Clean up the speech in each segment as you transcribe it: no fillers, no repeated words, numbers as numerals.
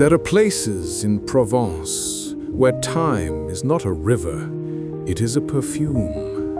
There are places in Provence where time is not a river, it is a perfume.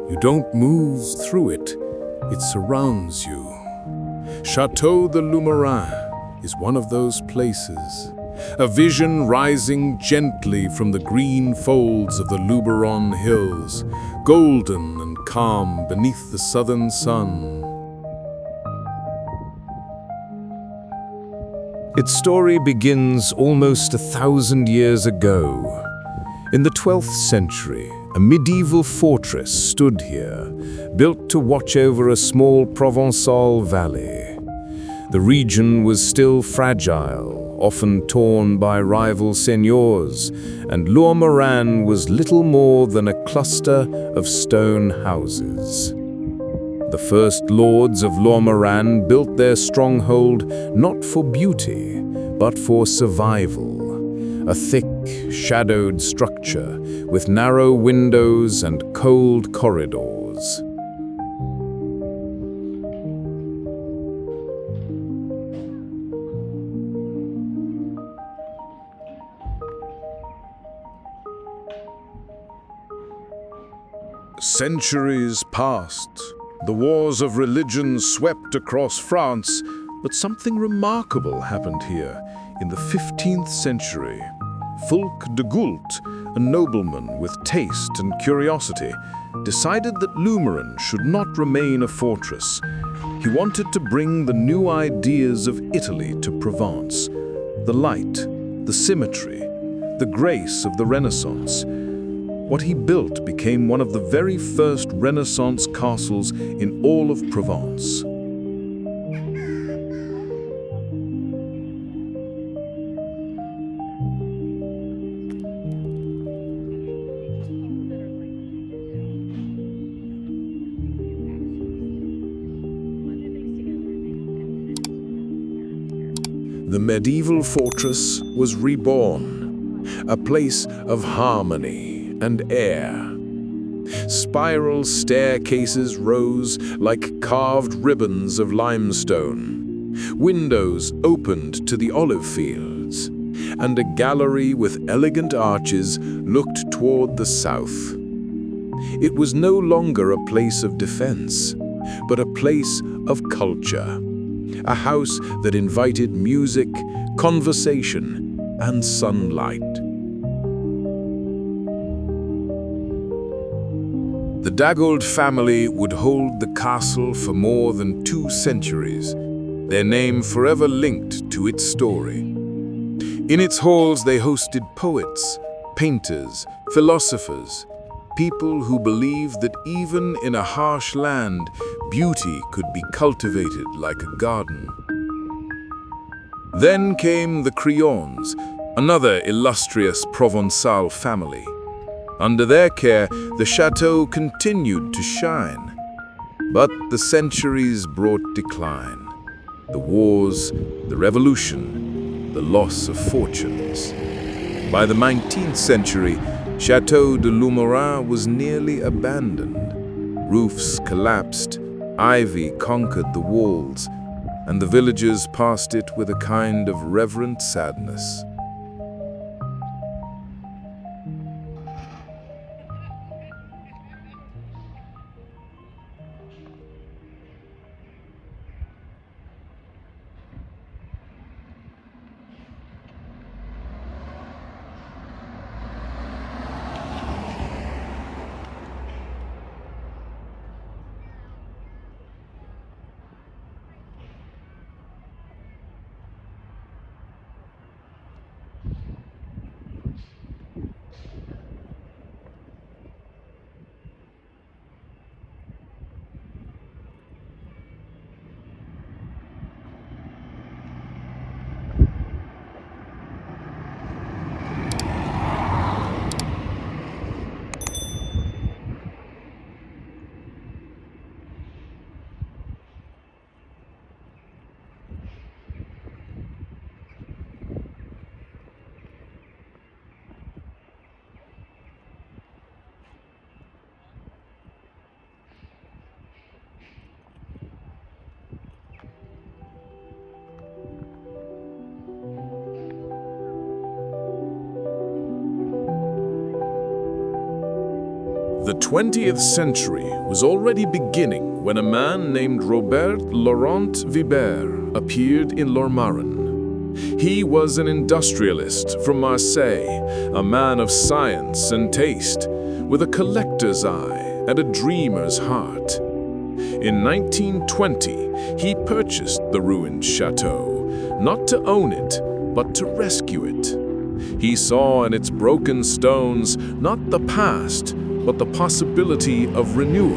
You don't move through it, it surrounds you. Château de Lourmarin is one of those places, a vision rising gently from the green folds of the Luberon hills, golden and calm beneath the southern sun. Its story begins almost 1,000 years ago. In the 12th century, a medieval fortress stood here, built to watch over a small Provençal valley. The region was still fragile, often torn by rival seigneurs, and Lourmarin was little more than a cluster of stone houses. The first lords of Lourmarin built their stronghold not for beauty, but for survival. A thick, shadowed structure with narrow windows and cold corridors. Centuries passed. The wars of religion swept across France, but something remarkable happened here in the 15th century. Foulques de Goult, a nobleman with taste and curiosity, decided that Lourmarin should not remain a fortress. He wanted to bring the new ideas of Italy to Provence. The light, the symmetry, the grace of the Renaissance. What he built became one of the very first Renaissance castles in all of Provence. The medieval fortress was reborn, a place of harmony and air. Spiral staircases rose like carved ribbons of limestone. Windows opened to the olive fields, and a gallery with elegant arches looked toward the south. It was no longer a place of defense, but a place of culture. A house that invited music, conversation, and sunlight. The Dagold family would hold the castle for more than 2 centuries, their name forever linked to its story. In its halls they hosted poets, painters, philosophers, people who believed that even in a harsh land, beauty could be cultivated like a garden. Then came the Crillons, another illustrious Provençal family. Under their care, the chateau continued to shine. But the centuries brought decline. The wars, the revolution, the loss of fortunes. By the 19th century, Château de Lourmarin was nearly abandoned. Roofs collapsed, ivy conquered the walls, and the villagers passed it with a kind of reverent sadness. The 20th century was already beginning when a man named Robert Laurent-Vibert appeared in Lourmarin. He was an industrialist from Marseille, a man of science and taste, with a collector's eye and a dreamer's heart. In 1920, he purchased the ruined chateau, not to own it, but to rescue it. He saw in its broken stones not the past, but the possibility of renewal.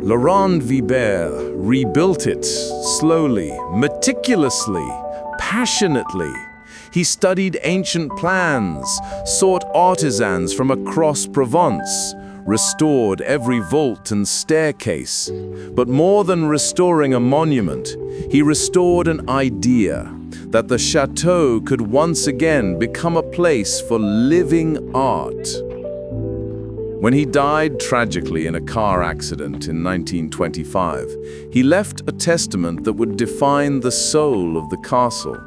Laurent-Vibert rebuilt it slowly, meticulously, passionately. He studied ancient plans, sought artisans from across Provence, restored every vault and staircase. But more than restoring a monument, he restored an idea that the chateau could once again become a place for living art. When he died tragically in a car accident in 1925, he left a testament that would define the soul of the castle.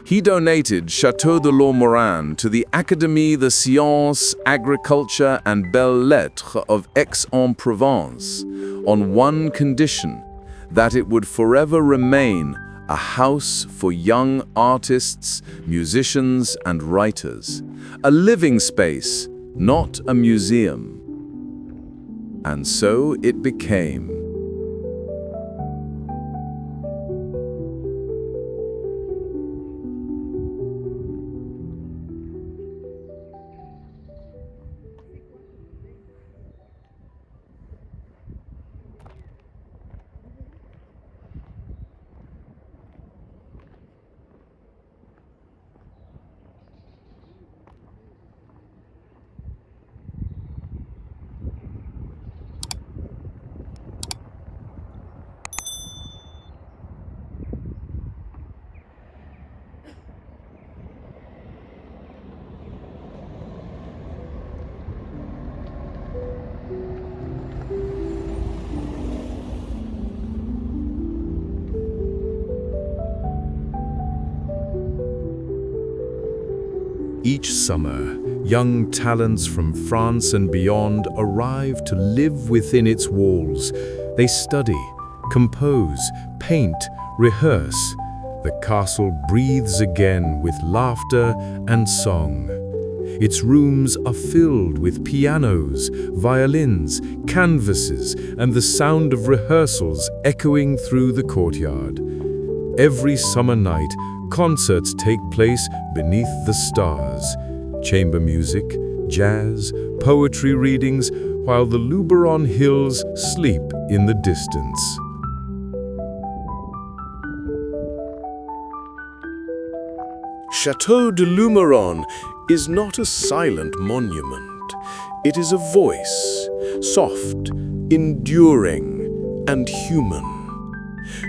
He donated Château de Lourmarin to the Académie des Sciences, Agriculture and Belles-Lettres of Aix-en-Provence on one condition, that it would forever remain a house for young artists, musicians and writers, a living space, not a museum. And so it became. Each summer, young talents from France and beyond arrive to live within its walls. They study, compose, paint, rehearse. The castle breathes again with laughter and song. Its rooms are filled with pianos, violins, canvases, and the sound of rehearsals echoing through the courtyard. Every summer night, concerts take place beneath the stars. Chamber music, jazz, poetry readings, while the Luberon hills sleep in the distance. Château de Lourmarin is not a silent monument. It is a voice, soft, enduring, and human.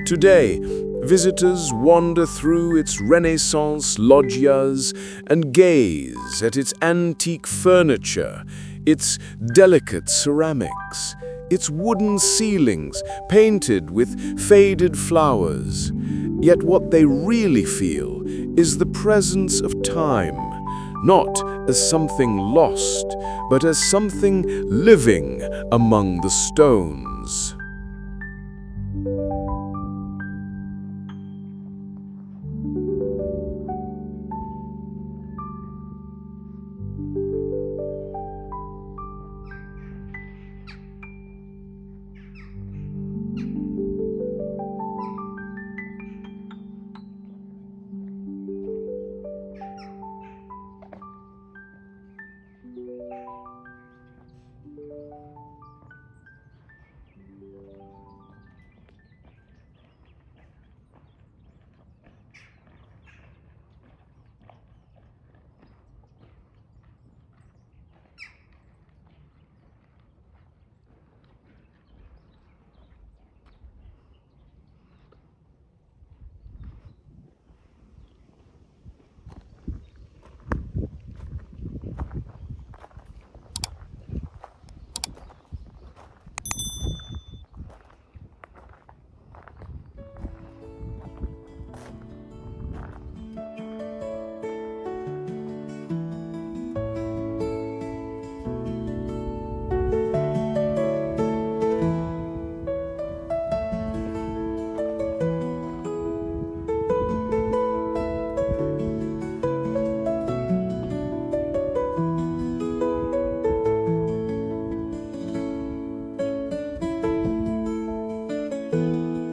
Today, visitors wander through its Renaissance loggias and gaze at its antique furniture, its delicate ceramics, its wooden ceilings painted with faded flowers. Yet what they really feel is the presence of time, not as something lost, but as something living among the stones.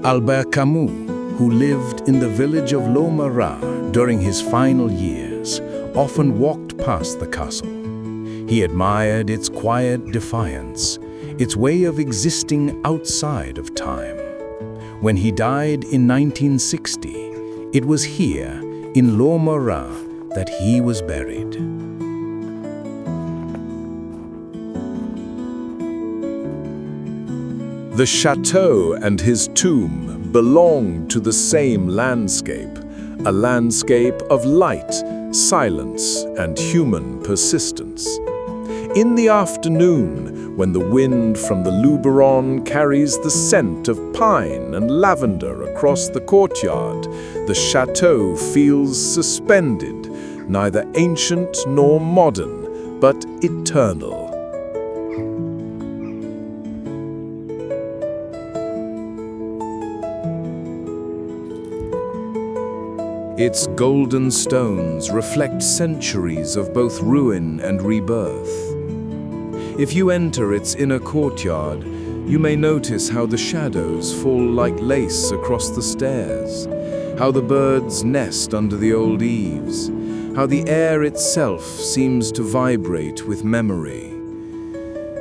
Albert Camus, who lived in the village of Lourmarin during his final years, often walked past the castle. He admired its quiet defiance, its way of existing outside of time. When he died in 1960, it was here, in Lourmarin, that he was buried. The chateau and his tomb belong to the same landscape, a landscape of light, silence, and human persistence. In the afternoon, when the wind from the Luberon carries the scent of pine and lavender across the courtyard, the chateau feels suspended, neither ancient nor modern, but eternal. Its golden stones reflect centuries of both ruin and rebirth. If you enter its inner courtyard, you may notice how the shadows fall like lace across the stairs, how the birds nest under the old eaves, how the air itself seems to vibrate with memory.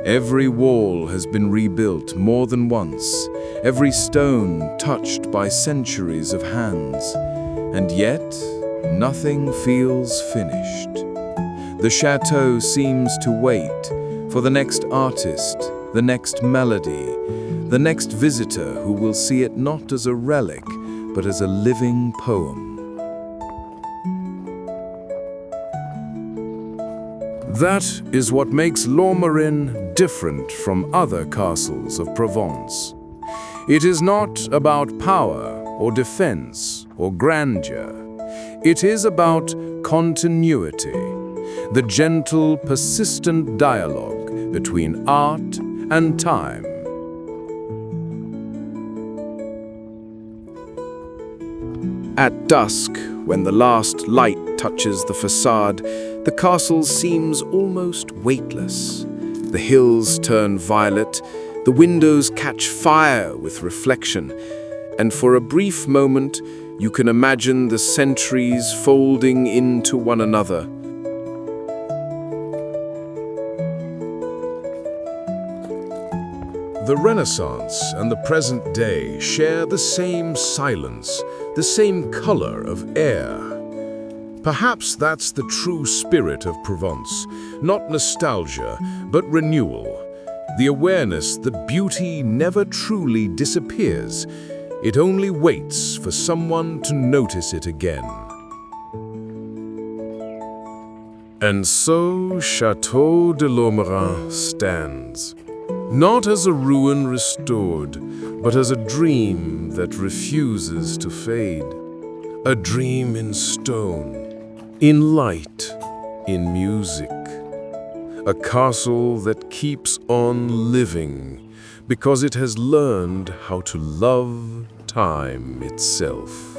Every wall has been rebuilt more than once, every stone touched by centuries of hands. And yet, nothing feels finished. The chateau seems to wait for the next artist, the next melody, the next visitor who will see it not as a relic, but as a living poem. That is what makes Lourmarin different from other castles of Provence. It is not about power or defense or grandeur. It is about continuity, the gentle, persistent dialogue between art and time. At dusk, when the last light touches the facade, the castle seems almost weightless. The hills turn violet, the windows catch fire with reflection, and for a brief moment, you can imagine the centuries folding into one another. The Renaissance and the present day share the same silence, the same color of air. Perhaps that's the true spirit of Provence, not nostalgia, but renewal. The awareness that beauty never truly disappears. It only waits for someone to notice it again. And so Château de Lourmarin stands, not as a ruin restored, but as a dream that refuses to fade. A dream in stone, in light, in music. A castle that keeps on living, because it has learned how to love time itself.